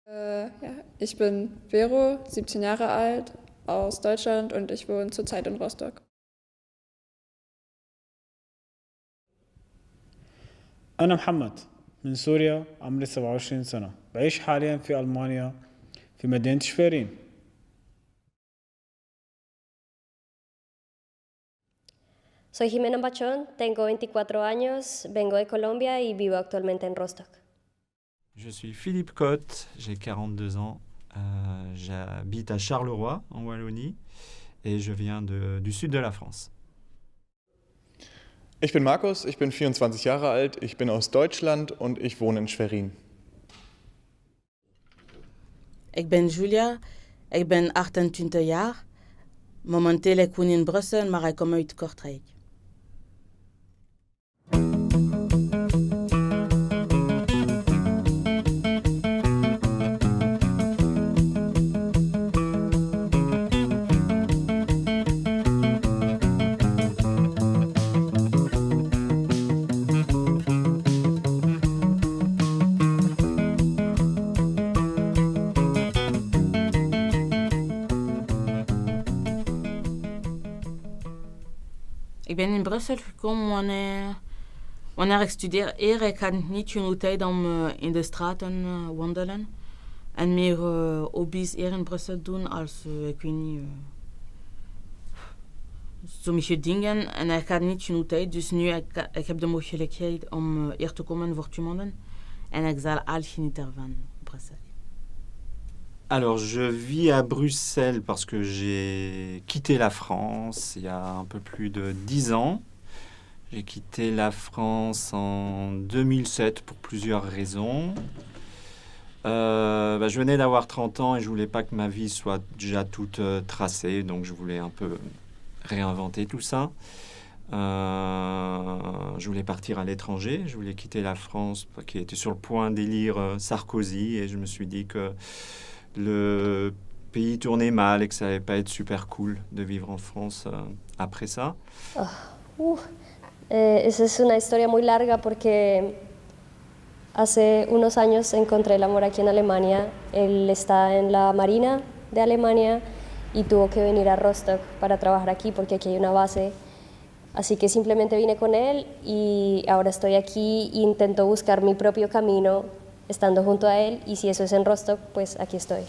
Ja, ich bin Vero, 17 Jahre alt, aus Deutschland und ich wohne zurzeit in Rostock. أنا محمد من سوريا، عمري 27 سنة، بعيش حاليا في ألمانيا في مدينة شفيرين. Soy Jimena Bachón, tengo 24 años, vengo de Colombia y vivo actualmente en Rostock. Je suis Philippe Cotte, j'ai 42 ans, j'habite à Charleroi, en Wallonie, et je viens du sud de la France. Ich bin Markus, ich bin 24 Jahre alt, ich bin aus Deutschland und ich wohne in Schwerin. Ik ben Julia, ik ben 28 jaar. Momenteel ik woon in Brussel, maar ik kom uit Kortrijk. Ik ben in Brussel gekomen wanneer ik studeerde. Ik had niet genoeg tijd om in de straten wandelen. En meer hobby's hier in Brussel doen als, ik weet niet, sommige dingen. En ik had niet genoeg tijd, dus nu ik heb de mogelijkheid om hier te komen voor 2 maanden. En ik zal al genieten van Brussel. Alors, je vis à Bruxelles parce que j'ai quitté la France il y a un peu plus de 10 ans. J'ai quitté la France en 2007 pour plusieurs raisons. Je venais d'avoir 30 ans et je voulais pas que ma vie soit déjà toute tracée, donc je voulais un peu réinventer tout ça. Je voulais partir à l'étranger, je voulais quitter la France qui était sur le point d'élire Sarkozy et je me suis dit que le pays tournait mal et que ça allait pas être super cool de vivre en France après ça. Esa es una historia muy larga porque hace unos años encontré el amor aquí en Alemania. Él está en la Marina de Alemania y tuvo que venir a Rostock para trabajar aquí porque aquí hay una base. Así que simplemente vine con él y ahora estoy aquí e intento buscar mi propio camino estando junto a él y si eso es en Rostock, pues aquí estoy.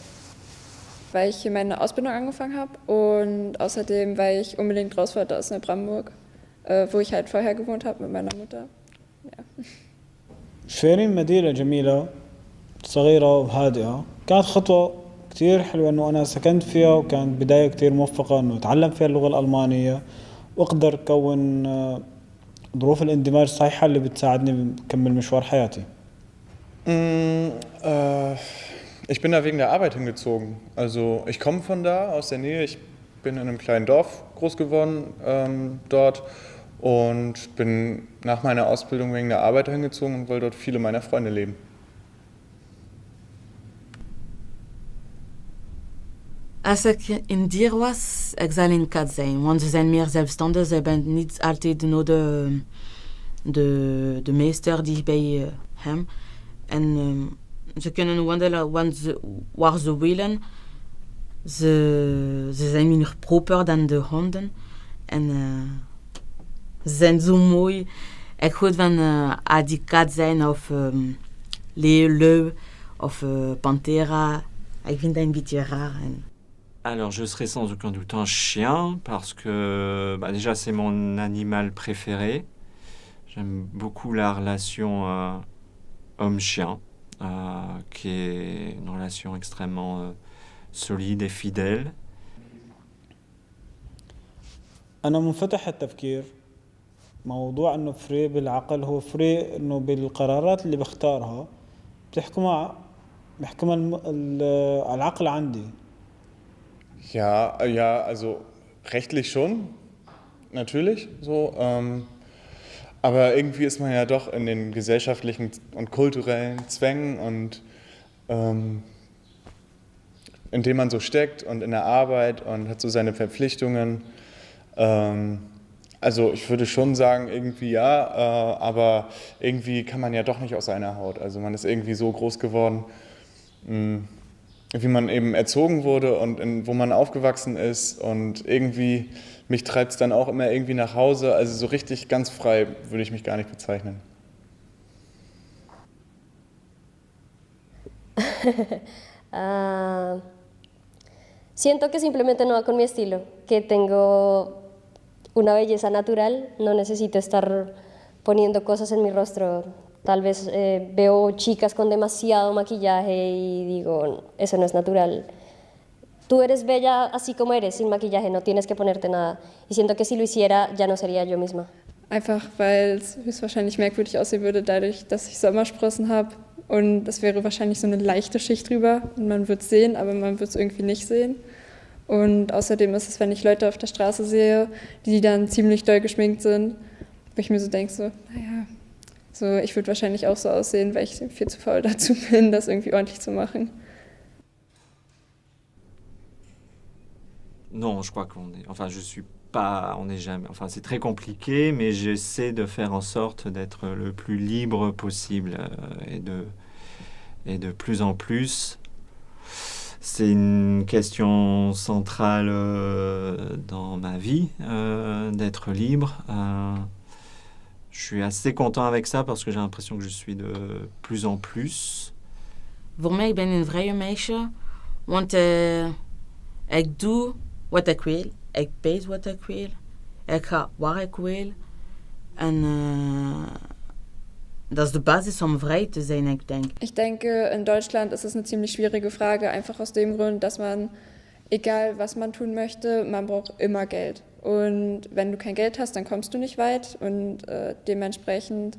Weil ich hier meine Ausbildung angefangen habe und außerdem, weil ich unbedingt raus wollte aus Neubrandenburg, wo ich halt vorher gewohnt habe mit meiner Mutter. Ja. شفيرين مدينة جميلة صغيرة وهادئة، كانت خطوة كتير حلوة إنه أنا سكنت فيها وكانت بداية كتير موفقة إنه أتعلم فيها اللغة الألمانية وأقدر أكون ظروف الاندماج الصحيحة اللي بتساعدني أكمل مشوار حياتي. Ich bin da wegen der Arbeit hingezogen. Also ich komme von da, aus der Nähe. Ich bin in einem kleinen Dorf groß geworden dort und bin nach meiner Ausbildung wegen der Arbeit hingezogen und weil dort viele meiner Freunde leben. Als ik in dier was, ik zal een kat zijn, want ze zijn meer zelfstandig. Ze bent niet altijd de meester die bij hem. En ze kunnen wandelen waar ze willen. Ze zijn minder proper dan de honden. En ze zijn zo mooi. Ik houd van die kat zijn of leeuw of pantera. Ik vind dat een beetje raar. Alors, je serais sans aucun doute un chien parce que déjà c'est mon animal préféré. J'aime beaucoup la relation homme-chien, qui est une relation extrêmement solide et fidèle. أنا منفتح التفكير. موضوع إنه فري بالعقل هو فري إنه بالقرارات اللي بختارها بحكمها العقل عندي. Ja, also rechtlich schon, natürlich so. Aber irgendwie ist man ja doch in den gesellschaftlichen und kulturellen Zwängen und in dem man so steckt und in der Arbeit und hat so seine Verpflichtungen. Also ich würde schon sagen, irgendwie ja, aber irgendwie kann man ja doch nicht aus einer Haut. Also man ist irgendwie so groß geworden, wie man eben erzogen wurde und wo man aufgewachsen ist. Und irgendwie, mich treibt es dann auch immer irgendwie nach Hause. Also so richtig ganz frei würde ich mich gar nicht bezeichnen. Siento que simplemente no va con mi estilo, que tengo una belleza natural, no necesito estar poniendo cosas en mi rostro. Tal vez veo chicas con demasiado maquillaje y digo, eso no es natural. Tú eres bella así como eres, sin maquillaje, no tienes que ponerte nada. Y siento que si lo hiciera, ya no sería yo misma. Einfach weil es höchstwahrscheinlich merkwürdig aussehen würde, dadurch, dass ich Sommersprossen habe. Und das wäre wahrscheinlich so eine leichte Schicht drüber. Und man wird es sehen, aber man wird es irgendwie nicht sehen. Und außerdem ist es, wenn ich Leute auf der Straße sehe, die dann ziemlich doll geschminkt sind, wo ich mir so denke, so, naja, so, ich würde wahrscheinlich auch so aussehen, weil ich viel zu faul dazu bin, das irgendwie ordentlich zu machen. Non, je crois qu'on est... Enfin, je suis pas... On n'est jamais... Enfin, c'est très compliqué, mais j'essaie de faire en sorte d'être le plus libre possible et de plus en plus. C'est une question centrale dans ma vie, d'être libre. Je suis assez content avec ça parce que j'ai l'impression que je suis de plus en plus. Voor mij, ik ben een vrije meisje, want ik doe wat ik wil, ik pees wat ik wil, ik ga waar ik wil. En dat is de basis om vrij te zijn, ik denk. Ich denke, in Deutschland ist es eine ziemlich schwierige Frage, einfach aus dem Grund, dass man, egal was man tun möchte, man braucht immer Geld. Und wenn du kein Geld hast, dann kommst du nicht weit und dementsprechend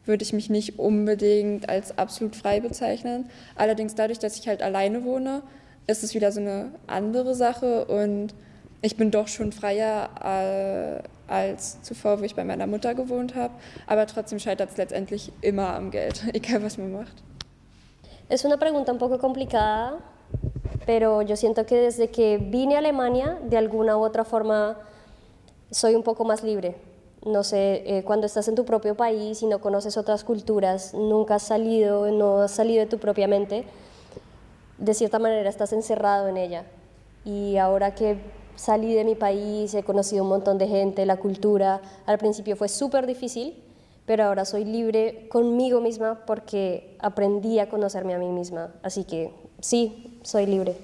würde ich mich nicht unbedingt als absolut frei bezeichnen. Allerdings dadurch, dass ich halt alleine wohne, ist es wieder so eine andere Sache und ich bin doch schon freier als zuvor, wo ich bei meiner Mutter gewohnt habe. Aber trotzdem scheitert es letztendlich immer am Geld, egal was man macht. Es una pregunta un poco complicada, pero yo siento que desde que vine a Alemania, de alguna u otra forma, soy un poco más libre. No sé, cuando estás en tu propio país y no conoces otras culturas, nunca has salido, no has salido de tu propia mente, de cierta manera estás encerrado en ella. Y ahora que salí de mi país, he conocido un montón de gente, la cultura, al principio fue súper difícil, pero ahora soy libre conmigo misma porque aprendí a conocerme a mí misma. Así que sí, soy libre.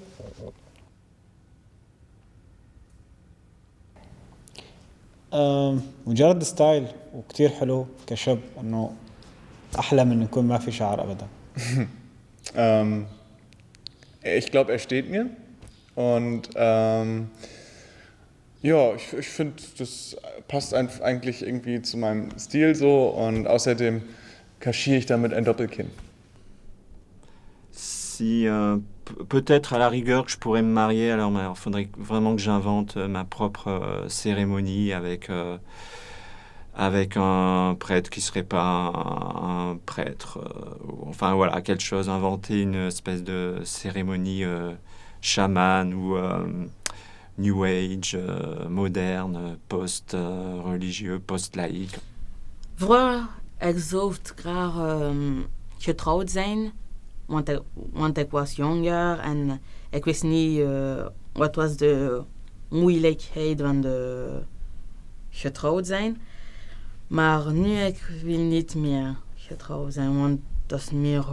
مجرد ستايل وكتير حلو كشاب انه احلى من يكون ما في شعر ابدا. Ich glaube, er steht mir und ja, ich finde, das passt eigentlich irgendwie zu meinem Stil so und außerdem kaschiere ich damit ein Doppelkinn. Si peut-être à la rigueur que je pourrais me marier, alors il faudrait vraiment que j'invente ma propre cérémonie avec un prêtre qui serait pas un prêtre, enfin voilà, quelque chose, inventer une espèce de cérémonie chamane ou New Age, moderne, post-religieux, post-laïque. Vroeger, ik zou het graag getrouwd zijn, want ik was jonger en ik wist niet wat was de moeilijkheid van de getrouwd zijn. Maar nu ik wil niet meer getrouwd zijn, want dat is meer...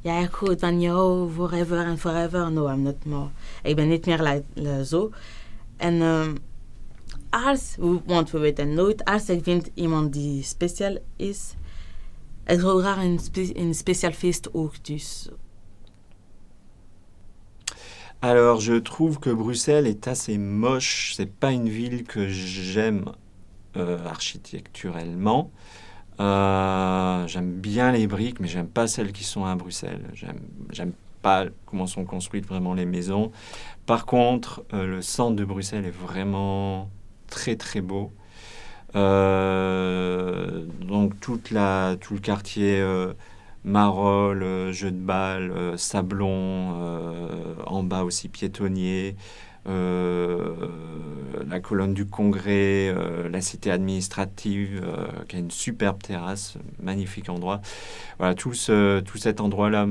ja, ik houd van jou forever and forever. No, I'm not more. Ik ben niet meer zo. En want we weten nooit, als ik vind iemand die speciaal is, ik zou graag een speciaal feest ook dus. Alors, je trouve que Bruxelles est assez moche. C'est pas une ville que j'aime architecturellement. J'aime bien les briques, mais j'aime pas celles qui sont à Bruxelles. J'aime pas comment sont construites vraiment les maisons. Par contre, le centre de Bruxelles est vraiment très très beau. Donc tout le quartier Marolles, jeu de balle, Sablon, en bas aussi piétonnier, la colonne du Congrès, la cité administrative qui a une superbe terrasse, magnifique endroit. Voilà, tout cet endroit-là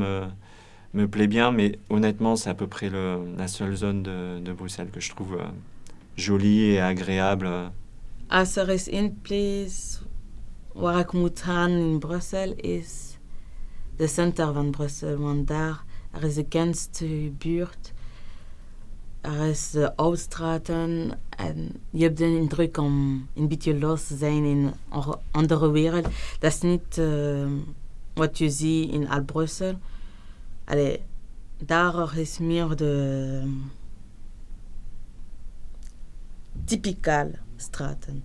me plaît bien, mais honnêtement, c'est à peu près la seule zone de Bruxelles que je trouve jolie et agréable. Als er is één place waar ik moet gaan in Brussel is de center van Brussel. Want daar er is de bekendste buurt. Er is de Oudstraten en je hebt de indruk om een beetje los te zijn in een andere wereld. Dat is niet wat je ziet in Alt-Brussel. Allee, daar is meer de typical straten.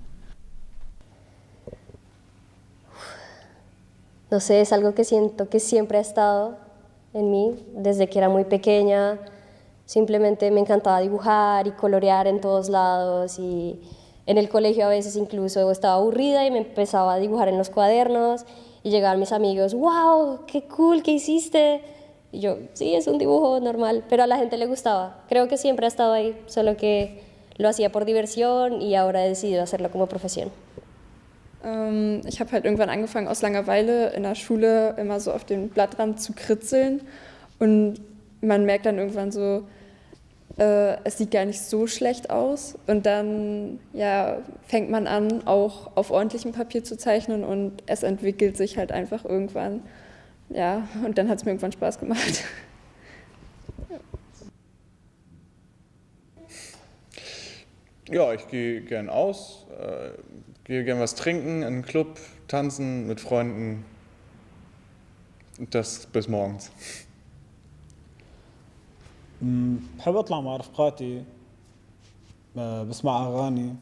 No sé, es algo que siento que siempre ha estado en mí desde que era muy pequeña. Simplemente me encantaba dibujar y colorear en todos lados y en el colegio a veces incluso estaba aburrida y me empezaba a dibujar en los cuadernos y llegaban mis amigos, wow, qué cool, ¿qué hiciste? Y yo, sí, es un dibujo normal, pero a la gente le gustaba. Creo que siempre ha estado ahí, solo que lo hacía por diversión y ahora he decidido hacerlo como profesión. Ich habe halt irgendwann angefangen, aus Langeweile in der Schule immer so auf den Blattrand zu kritzeln und man merkt dann irgendwann so, es sieht gar nicht so schlecht aus und dann ja, fängt man an, auch auf ordentlichem Papier zu zeichnen und es entwickelt sich halt einfach irgendwann. Ja, und dann hat es mir irgendwann Spaß gemacht. Ja, ich gehe gern aus, gehe gern was trinken, in einen Club, tanzen mit Freunden. Das bis morgens. بحب اطلع مع رفقاتي، بسمع اغاني،